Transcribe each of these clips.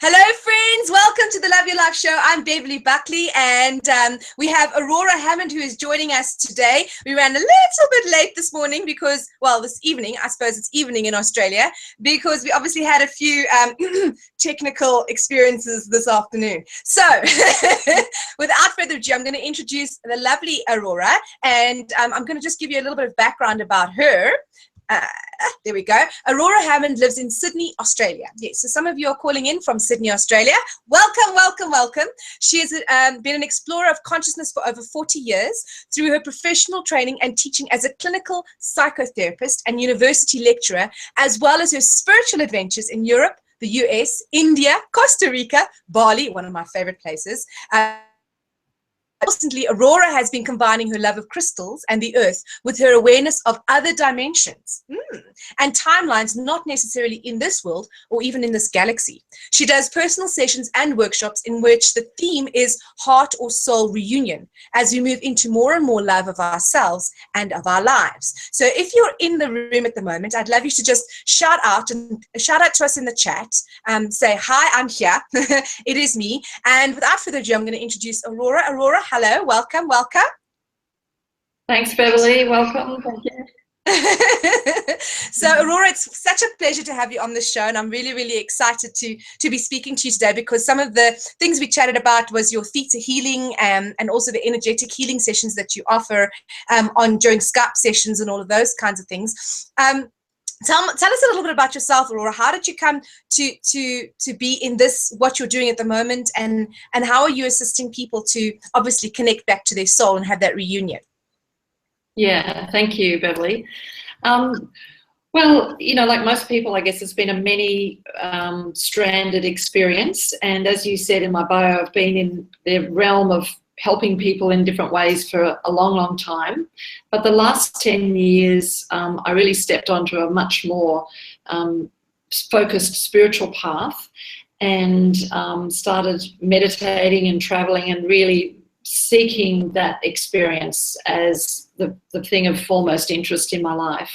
Hello, friends. Welcome to the Love Your Life show. I'm Beverley Buckley, and we have Aurora Hammond who is joining us today. We ran a little bit late this morning because, well, this evening, I suppose it's evening in Australia, because we obviously had a few technical experiences this afternoon. So without further ado, I'm going to introduce the lovely Aurora, and I'm going to just give you a little bit of background about her. There we go. Aurora Hammond lives in Sydney, Australia. Yes, so some of you are calling in from Sydney, Australia. Welcome, welcome, welcome. She has been an explorer of consciousness for over 40 years through her professional training and teaching as a clinical psychotherapist and university lecturer, as well as her spiritual adventures in Europe, the US, India, Costa Rica, Bali, one of my favorite places. Constantly, Aurora has been combining her love of crystals and the earth with her awareness of other dimensions and timelines not necessarily in this world or even in this galaxy. She does personal sessions and workshops in which the theme is heart or soul reunion as we move into more and more love of ourselves and of our lives. So if you're in the room at the moment, I'd love you to just shout out to us in the chat. Say, hi, I'm here. It is me. And without further ado, I'm going to introduce Aurora. Aurora, hello, welcome, welcome. Thanks, Beverley. Welcome. Thank you. So, Aurora, it's such a pleasure to have you on the show, and I'm really, really excited to be speaking to you today, because some of the things we chatted about was your Theta healing and also the energetic healing sessions that you offer during Skype sessions and all of those kinds of things. Tell us a little bit about yourself, Aurora. How did you come to be in this, what you're doing at the moment, and how are you assisting people to obviously connect back to their soul and have that reunion? Yeah, thank you, Beverley. Well, you know, like most people, I guess it's been a many stranded experience. And as you said in my bio, I've been in the realm of helping people in different ways for a long, long time. But the last 10 years, I really stepped onto a much more focused spiritual path and started meditating and traveling and really seeking that experience as the thing of foremost interest in my life.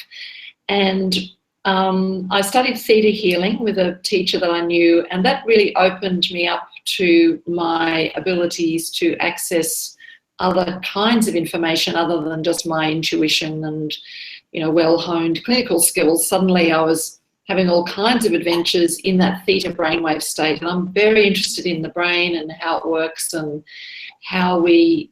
And I studied Theta healing with a teacher that I knew, and that really opened me up to my abilities to access other kinds of information other than just my intuition and, you know, well-honed clinical skills. Suddenly I was having all kinds of adventures in that Theta brainwave state, and I'm very interested in the brain and how it works and how we,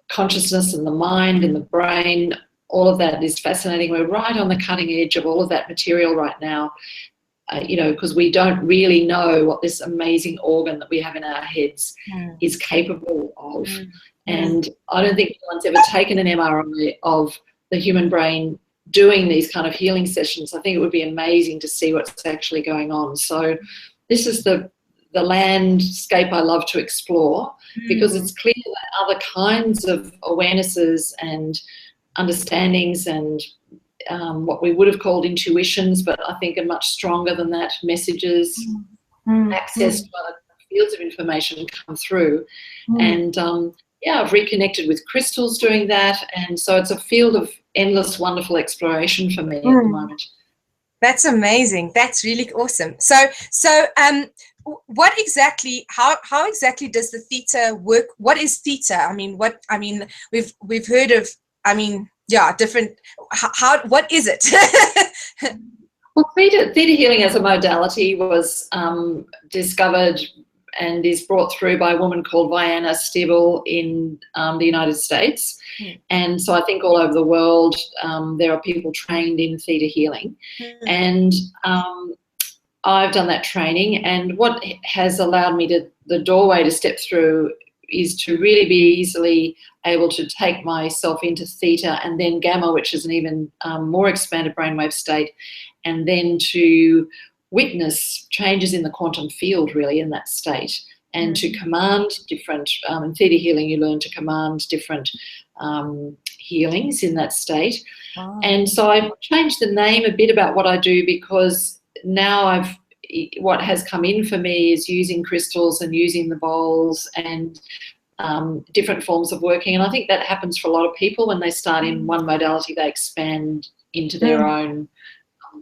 consciousness and the mind and the brain, all of that is fascinating. We're right on the cutting edge of all of that material right now, you know, because we don't really know what this amazing organ that we have in our heads is capable of. And I don't think anyone's ever taken an MRI of the human brain doing these kind of healing sessions. I think it would be amazing to see what's actually going on. So this is the landscape I love to explore, because it's clear that other kinds of awarenesses and understandings and what we would have called intuitions, but I think are much stronger than that, messages, access to other fields of information come through. And yeah, I've reconnected with crystals doing that, and so it's a field of endless wonderful exploration for me at the moment. That's amazing. That's really awesome. So what exactly, how exactly does the Theta work? What is Theta? We've heard of, different, what is it? Well, Theta healing as a modality was discovered and is brought through by a woman called Vianna Stibble in the United States. And so I think all over the world there are people trained in Theta healing. And I've done that training, and what has allowed me the doorway to step through is to really be easily able to take myself into Theta and then Gamma, which is an even more expanded brainwave state, and then to witness changes in the quantum field really in that state, and to command different, in Theta healing you learn to command different healings in that state. And so I changed the name a bit about what I do, because now what has come in for me is using crystals and using the bowls and different forms of working. And I think that happens for a lot of people when they start in one modality, they expand into their own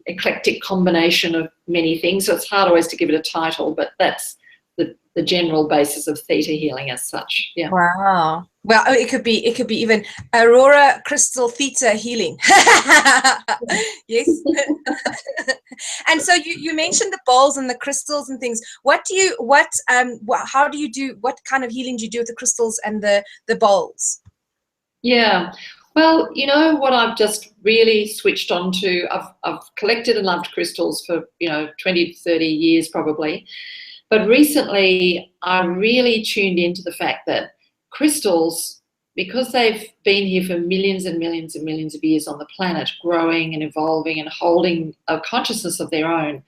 eclectic combination of many things. So it's hard always to give it a title, but that's the general basis of theta healing as such. Yeah. Wow. Well, it could be even Aurora Crystal Theta Healing. Yes. And so you mentioned the bowls and the crystals and things. What kind of healing do you do with the crystals and the bowls? Yeah. Well, you know what I've just really switched on to, I've collected and loved crystals for, 20 to 30 years probably. But recently I really tuned into the fact that crystals, because they've been here for millions and millions and millions of years on the planet, growing and evolving and holding a consciousness of their own,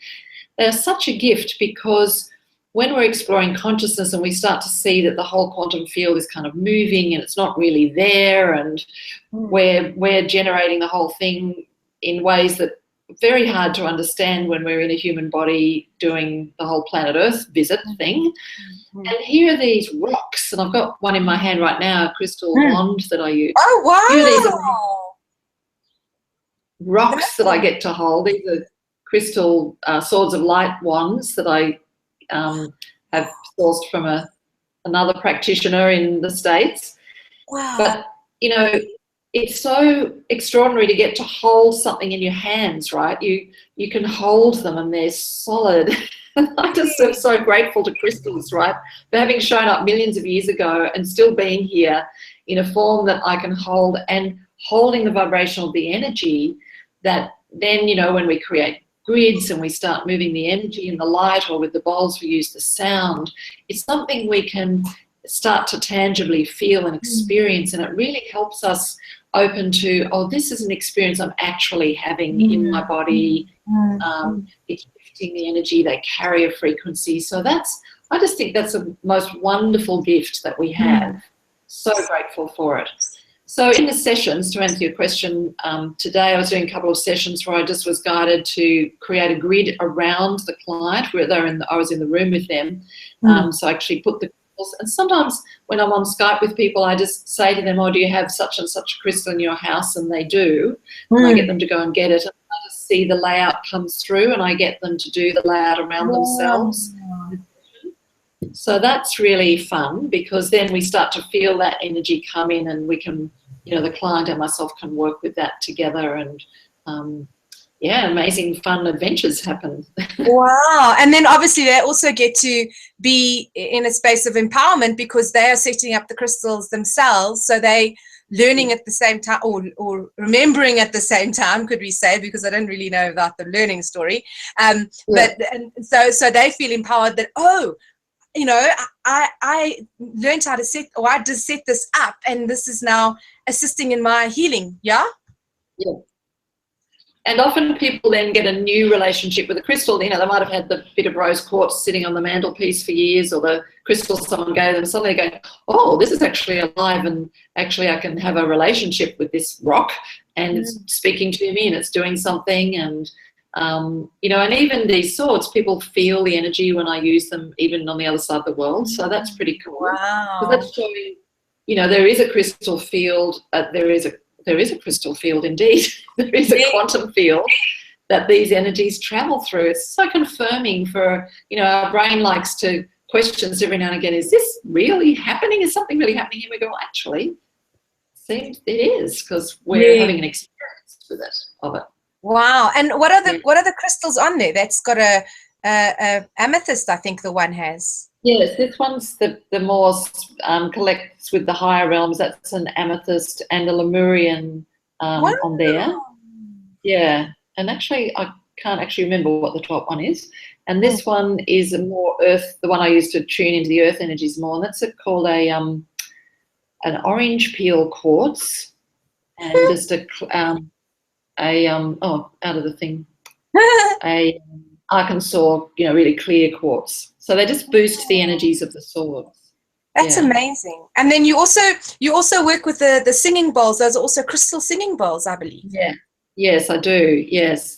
they're such a gift, because when we're exploring consciousness and we start to see that the whole quantum field is kind of moving and it's not really there, and we're generating the whole thing in ways that are very hard to understand when we're in a human body doing the whole planet Earth visit thing. And here are these rocks, and I've got one in my hand right now, a crystal wand that I use. Oh, wow. Here are these rocks that I get to hold. These are crystal swords of light wands that I have sourced from another practitioner in the States. Wow. But, it's so extraordinary to get to hold something in your hands, right? You can hold them and they're solid. I just am so grateful to crystals, right, for having shown up millions of years ago and still being here in a form that I can hold, and holding the vibration of the energy that then, when we create grids and we start moving the energy in the light, or with the bowls we use the sound, it's something we can start to tangibly feel and experience, and it really helps us open to, this is an experience I'm actually having in my body. It's shifting the energy, they carry a frequency. So I just think that's the most wonderful gift that we have. So grateful for it. So in the sessions, to answer your question, today I was doing a couple of sessions where I just was guided to create a grid around the client, where I was in the room with them. So I actually put the crystals, and sometimes when I'm on Skype with people, I just say to them, do you have such and such a crystal in your house? And they do. And I get them to go and get it. And I just see the layout comes through, and I get them to do the layout around themselves. So that's really fun, because then we start to feel that energy come in, and we can, the client and myself can work with that together, and amazing fun adventures happen. Wow. And then obviously they also get to be in a space of empowerment, because they are setting up the crystals themselves, so they learning at the same time, or remembering at the same time, could we say, because I don't really know about the learning story. But so they feel empowered that, I learned how to I just set this up, and this is now assisting in my healing. Yeah. And often people then get a new relationship with the crystal. They might have had the bit of rose quartz sitting on the mantelpiece for years, or the crystal someone gave them. Suddenly they go, this is actually alive, and actually I can have a relationship with this rock, and it's speaking to me, and it's doing something. And and even these swords, people feel the energy when I use them, even on the other side of the world. So that's pretty cool. Wow. Because that's showing, there is a crystal field. There is a crystal field indeed. There is a quantum field that these energies travel through. It's so confirming for, our brain likes to questions every now and again, is this really happening? Is something really happening here? We go, actually, seems it is, because we're having an experience with it, of it. Wow. And what are the crystals on there? That's got a amethyst, I think the one has. Yes, this one's the more collects with the higher realms. That's an amethyst and a Lemurian on there. Yeah, and actually I can't actually remember what the top one is. And this one is a more earth. The one I use to tune into the earth energies more, and that's called an orange peel quartz, and just out of the thing, a Arkansas, really clear quartz. So they just boost the energies of the swords. That's amazing. And then you also work with the singing bowls. Those are also crystal singing bowls, I believe. Yeah. Yes, I do. Yes,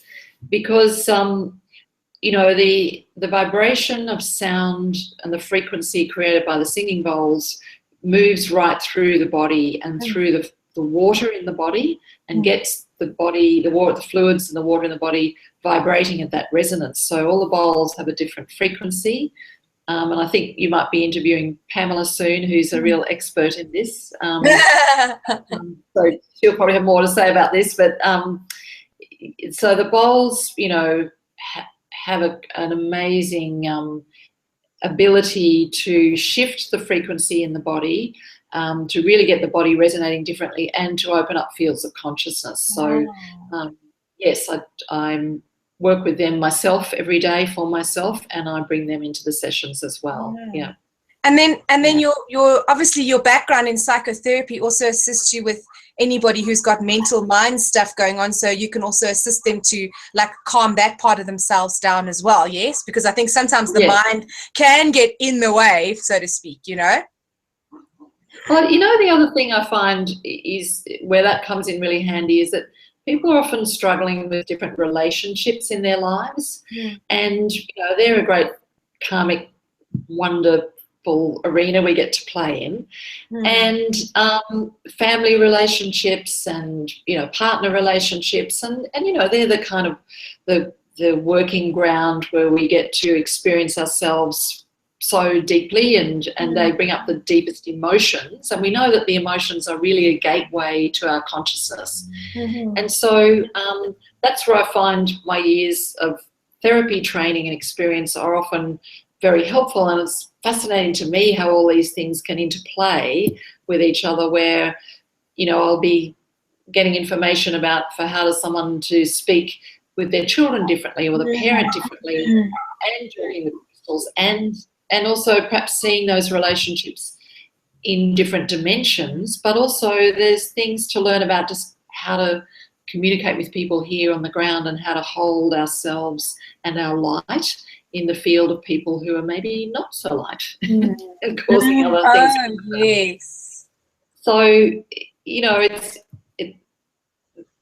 because the vibration of sound and the frequency created by the singing bowls moves right through the body and through the water in the body, and gets the body, the fluids and the water in the body vibrating at that resonance. So all the bowls have a different frequency. And I think you might be interviewing Pamela soon, who's a real expert in this. So she'll probably have more to say about this. But so the bowls, you know, have an amazing ability to shift the frequency in the body, to really get the body resonating differently and to open up fields of consciousness. So, yes, I work with them myself every day for myself, and I bring them into the sessions as well. Yeah. And then your obviously your background in psychotherapy also assists you with anybody who's got mental mind stuff going on, so you can also assist them to like calm that part of themselves down as well. Yes, because I think sometimes the mind can get in the way, so to speak, you know. Well, you know, the other thing I find is where that comes in really handy is that people are often struggling with different relationships in their lives, and you know, they're a great karmic wonderful arena we get to play in, and family relationships and, you know, partner relationships, and you know, they're the kind of the working ground where we get to experience ourselves so deeply, and they bring up the deepest emotions, and we know that the emotions are really a gateway to our consciousness. And so that's where I find my years of therapy training and experience are often very helpful, and it's fascinating to me how all these things can interplay with each other, where, you know, I'll be getting information about for how does someone to speak with their children differently or the parent differently, and working with crystals, and also perhaps seeing those relationships in different dimensions, but also there's things to learn about just how to communicate with people here on the ground and how to hold ourselves and our light in the field of people who are maybe not so light and causing other things. Yes. So, you know,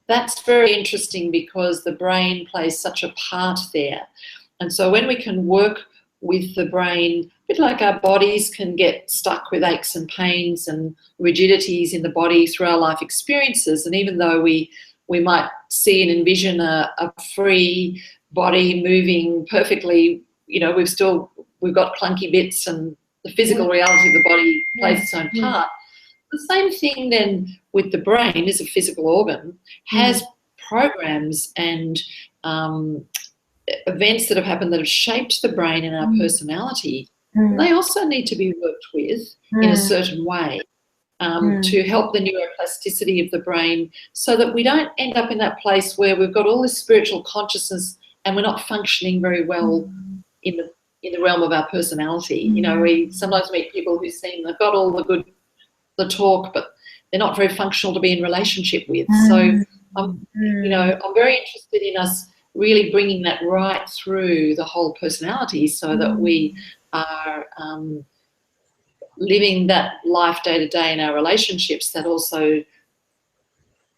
that's very interesting because the brain plays such a part there. And so when we can work with the brain, a bit like our bodies can get stuck with aches and pains and rigidities in the body through our life experiences, and even though we might see and envision a free body moving perfectly, you know, we've got clunky bits, and the physical reality of the body plays its own part. The same thing then with the brain is a physical organ, has programs and events that have happened that have shaped the brain and our personality. They also need to be worked with in a certain way to help the neuroplasticity of the brain, so that we don't end up in that place where we've got all this spiritual consciousness and we're not functioning very well in the realm of our personality. You know, we sometimes meet people who seem they've got all the talk, but they're not very functional to be in relationship with. So you know, I'm very interested in us really bringing that right through the whole personality, so that we are living that life day to day in our relationships that also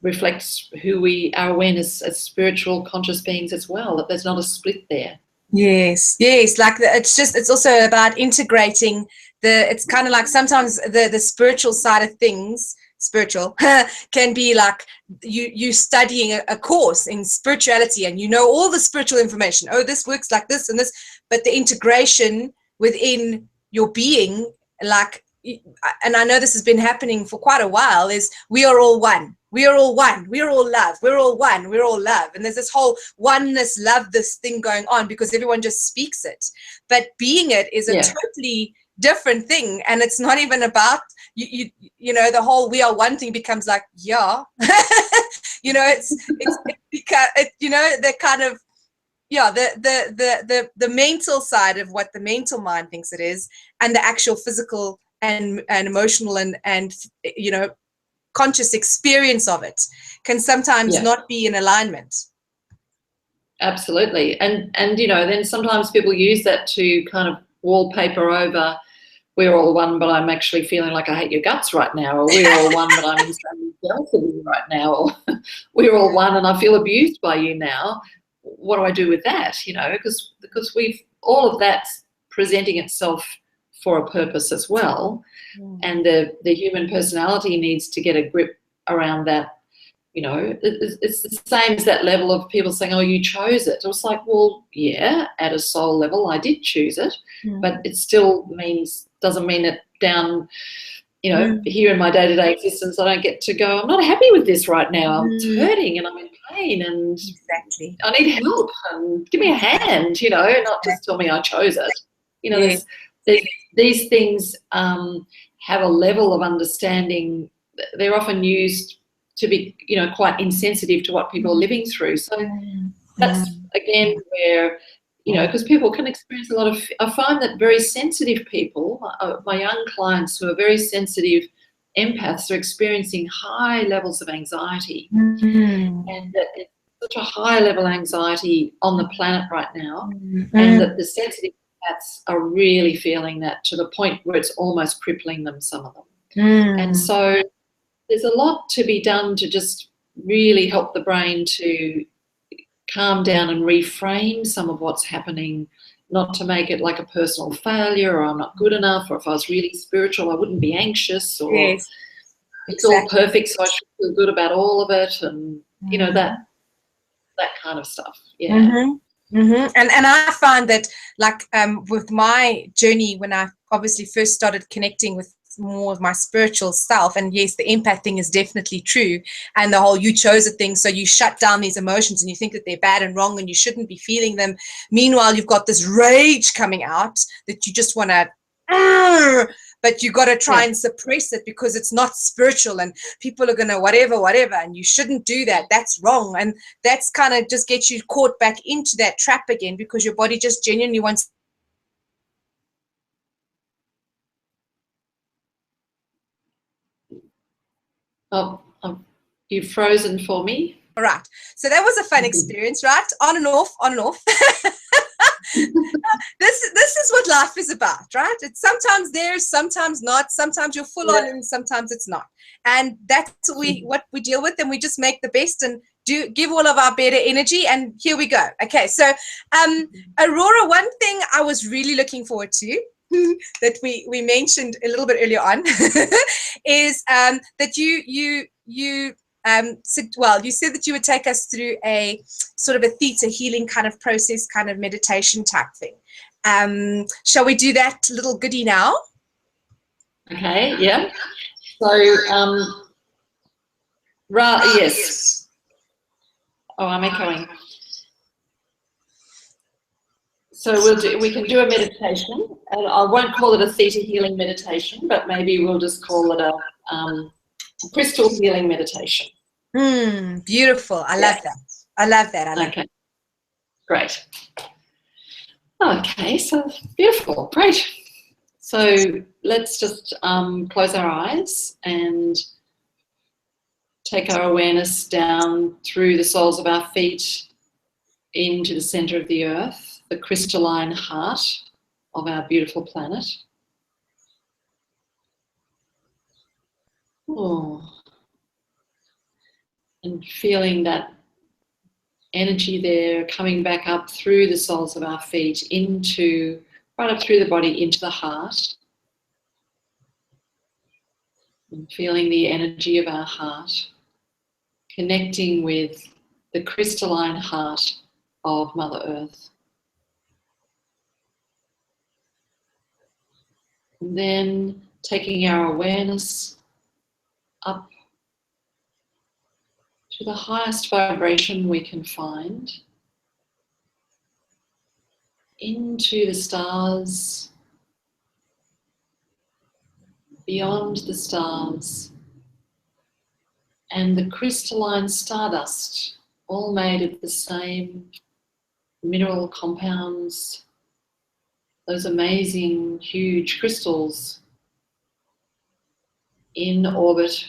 reflects who we are as spiritual conscious beings as well, that there's not a split there. Yes, like it's also about integrating it's kind of like sometimes the spiritual side of things, can be like you studying a course in spirituality, and you know all the spiritual information. Oh, this works like this and this, but the integration within your being, like, and I know this has been happening for quite a while, is we are all one. We are all one. We are all love. We're all one. We're all love. And there's this whole oneness, love, this thing going on because everyone just speaks it. But being it is a totally different thing, and it's not even about you know, the whole we are one thing becomes like, you know, it's because you know, the kind of the mental side of what the mental mind thinks it is, and the actual physical and emotional and you know, conscious experience of it can sometimes not be in alignment. Absolutely. And you know, then sometimes people use that to kind of wallpaper over, we're all one, but I'm actually feeling like I hate your guts right now, or we're all one, but I'm insanely jealous of you right now, or we're all one and I feel abused by you now. What do I do with that? You know, because we've all of that's presenting itself for a purpose as well, and the human personality needs to get a grip around that You know, it's the same as that level of people saying, oh, you chose it. It was like, well, yeah, at a soul level, I did choose it, but it still doesn't mean that down, you know, here in my day-to-day existence, I don't get to go, I'm not happy with this right now. It's hurting and I'm in pain and Exactly. I need help and give me a hand, you know, not just tell me I chose it. You know, these things have a level of understanding. They're often used to be, you know, quite insensitive to what people are living through. So that's, again, where, you know, because people can experience a lot of, I find that very sensitive people, my young clients who are very sensitive empaths are experiencing high levels of anxiety. And that it's such a high level anxiety on the planet right now, and that the sensitive empaths are really feeling that to the point where it's almost crippling them, some of them. And so there's a lot to be done to just really help the brain to calm down and reframe some of what's happening, not to make it like a personal failure or I'm not good enough, or if I was really spiritual, I wouldn't be anxious, or it's all perfect, so I should feel good about all of it, and, you know, that kind of stuff. Yeah. And I find that, like, with my journey, when I obviously first started connecting with more of my spiritual self, and yes, the empath thing is definitely true, and the whole you chose it thing, so you shut down these emotions and you think that they're bad and wrong and you shouldn't be feeling them. Meanwhile, you've got this rage coming out that you just want to, but you got to try and suppress it because it's not spiritual and people are going to whatever, and you shouldn't do that. That's wrong. And that's kind of just gets you caught back into that trap again, because your body just genuinely wants. Oh, you've frozen for me. All right. So that was a fun experience, right? On and off, on and off. This is what life is about, right? It's sometimes there, sometimes not, sometimes you're full on and sometimes it's not. And that's what we deal with, and we just make the best and give all of our better energy, and here we go. Okay, so Aurora, one thing I was really looking forward to that we mentioned a little bit earlier on is that you said that you would take us through a sort of a Theta healing kind of process, kind of meditation type thing. Shall we do that little goodie now? Okay, yeah. So, yes. Oh, I'm echoing. So we can do a meditation, and I won't call it a Theta healing meditation, but maybe we'll just call it a crystal healing meditation. Beautiful. I love that. I love that. Okay. Great. Okay, so beautiful. Great. So let's just close our eyes and take our awareness down through the soles of our feet into the center of the earth, the crystalline heart of our beautiful planet. Oh. And feeling that energy there coming back up through the soles of our feet right up through the body into the heart. And feeling the energy of our heart connecting with the crystalline heart of Mother Earth. And then taking our awareness up to the highest vibration we can find, into the stars, beyond the stars, and the crystalline stardust, all made of the same mineral compounds, those amazing huge crystals in orbit,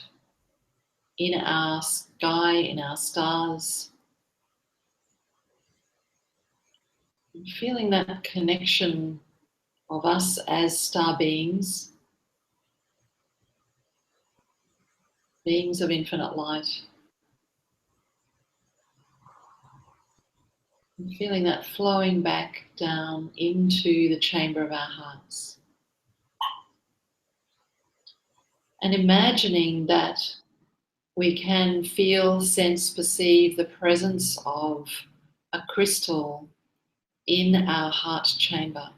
in our sky, in our stars. And feeling that connection of us as star beings, beings of infinite light. And feeling that flowing back down into the chamber of our hearts. And imagining that we can feel, sense, perceive the presence of a crystal in our heart chamber.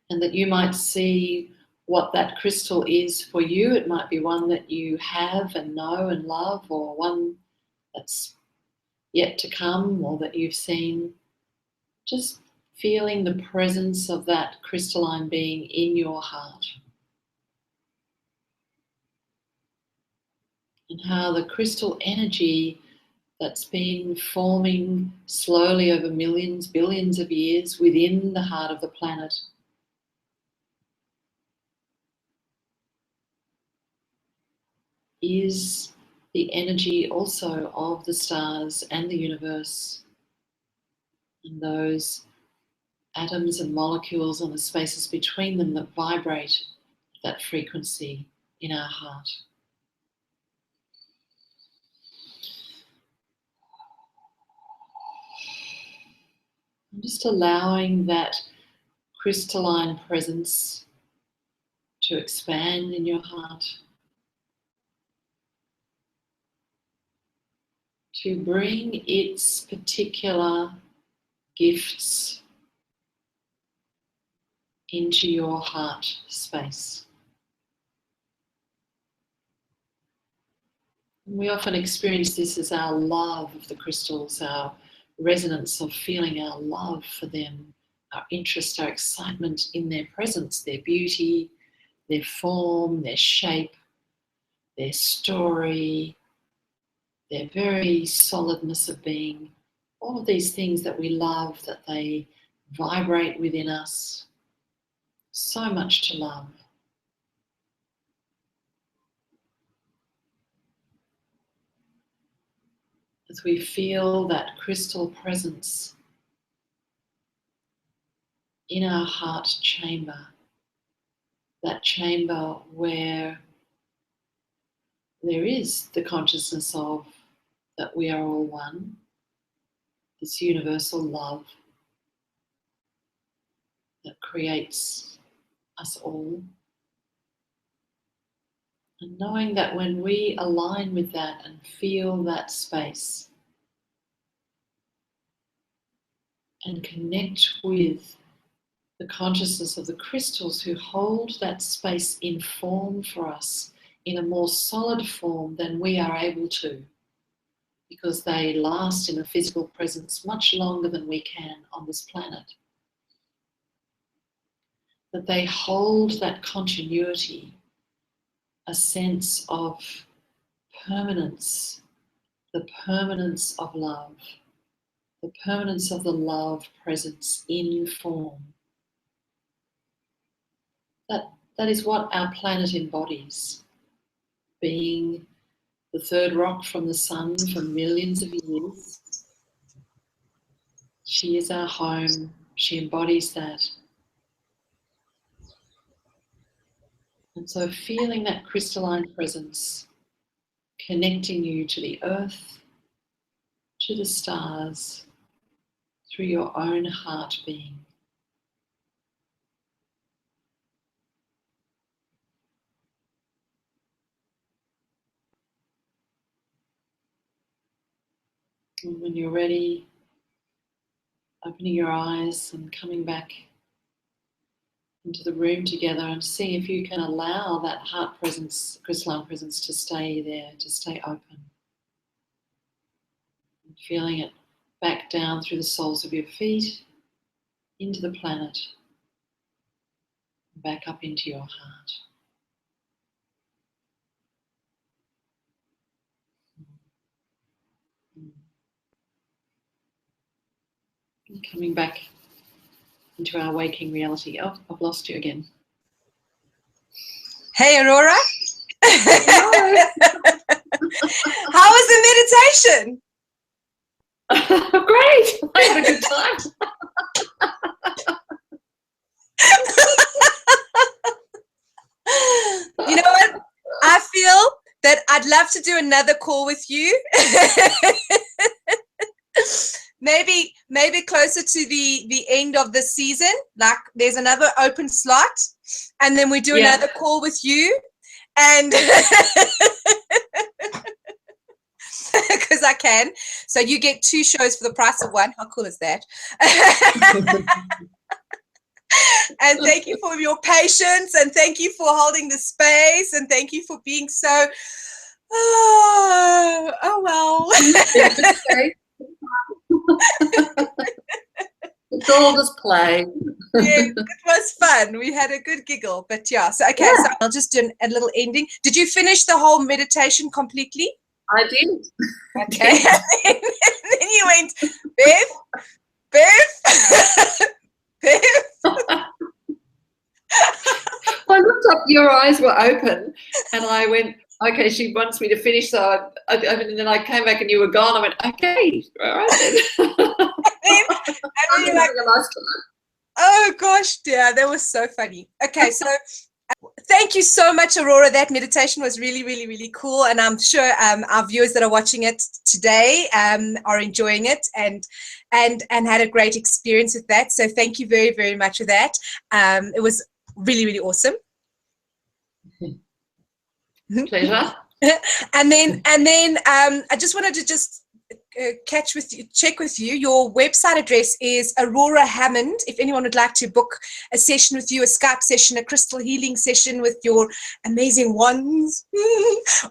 And that you might see what that crystal is for you. It might be one that you have and know and love, or one that's yet to come, or that you've seen. Just feeling the presence of that crystalline being in your heart. And how the crystal energy that's been forming slowly over millions, billions of years within the heart of the planet is the energy also of the stars and the universe, and those atoms and molecules and the spaces between them that vibrate that frequency in our heart. And just allowing that crystalline presence to expand in your heart, to bring its particular gifts into your heart space. And we often experience this as our love of the crystals, our resonance of feeling our love for them, our interest, our excitement in their presence, their beauty, their form, their shape, their story, their very solidness of being, all of these things that we love, that they vibrate within us. So much to love. As we feel that crystal presence in our heart chamber, that chamber where there is the consciousness of that we are all one, this universal love that creates us all. And knowing that when we align with that and feel that space and connect with the consciousness of the crystals who hold that space in form for us in a more solid form than we are able to, because they last in a physical presence much longer than we can on this planet. That they hold that continuity, a sense of permanence, the permanence of love, the permanence of the love presence in form. That is what our planet embodies, being the third rock from the sun for millions of years. She is our home, she embodies that. And so feeling that crystalline presence, connecting you to the earth, to the stars, through your own heart being. And when you're ready, opening your eyes and coming back into the room together, and seeing if you can allow that heart presence, crystalline presence, to stay there, to stay open. And feeling it back down through the soles of your feet, into the planet, back up into your heart. And coming back into our waking reality. Oh, I've lost you again. Hey, Aurora. Hello. How was the meditation? Great. I had a good time. You know what? I feel that I'd love to do another call with you. maybe closer to the end of the season, like there's another open slot, and then we do another call with you, and Because I can. So you get 2 shows for the price of 1. How cool is that? And thank you for your patience, and thank you for holding the space, and thank you for being so, oh well. It's all just play. Yeah, it was fun. We had a good giggle, but yeah. So okay, so I'll just do a little ending. Did you finish the whole meditation completely? I did. Okay. And then you went, Bev, I looked up, your eyes were open, and I went, okay, she wants me to finish, so and then I came back and you were gone. I went, okay, all right then. and then you're like, oh gosh, dear, that was so funny. Okay, so thank you so much, Aurora. That meditation was really, really, really cool, and I'm sure our viewers that are watching it today are enjoying it and had a great experience with that. So thank you very, very much for that. It was really, really awesome. Pleasure. And then I just wanted to check with you. Your website address is Aurora Hammond. If anyone would like to book a session with you, a Skype session, a crystal healing session with your amazing wands,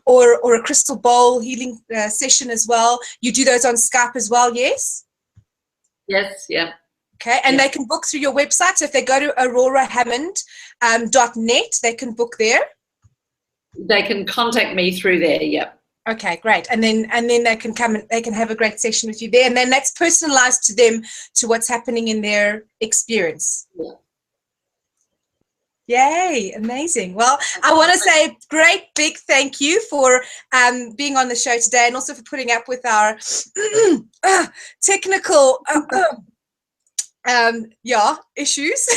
or a crystal bowl healing session as well. You do those on Skype as well, yes? Yes, yeah. Okay, and they can book through your website. So if they go to aurorahammond.net, they can book there. They can contact me through there, yeah. Okay, great. And then they can come and they can have a great session with you there. And then that's personalized to them, to what's happening in their experience. Yeah. Yay, amazing. Well, I want to say a great big thank you for being on the show today, and also for putting up with our technical issues.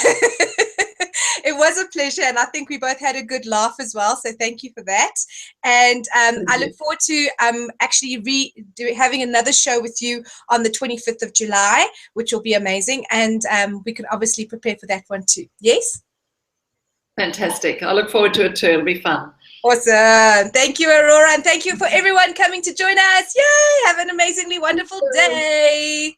It was a pleasure, and I think we both had a good laugh as well, so thank you for that. And I look forward to actually having another show with you on the 25th of July, which will be amazing, and we can obviously prepare for that one too. Yes? Fantastic. I look forward to it too. It'll be fun. Awesome. Thank you, Aurora, and thank you for everyone coming to join us. Yay! Have an amazingly wonderful day.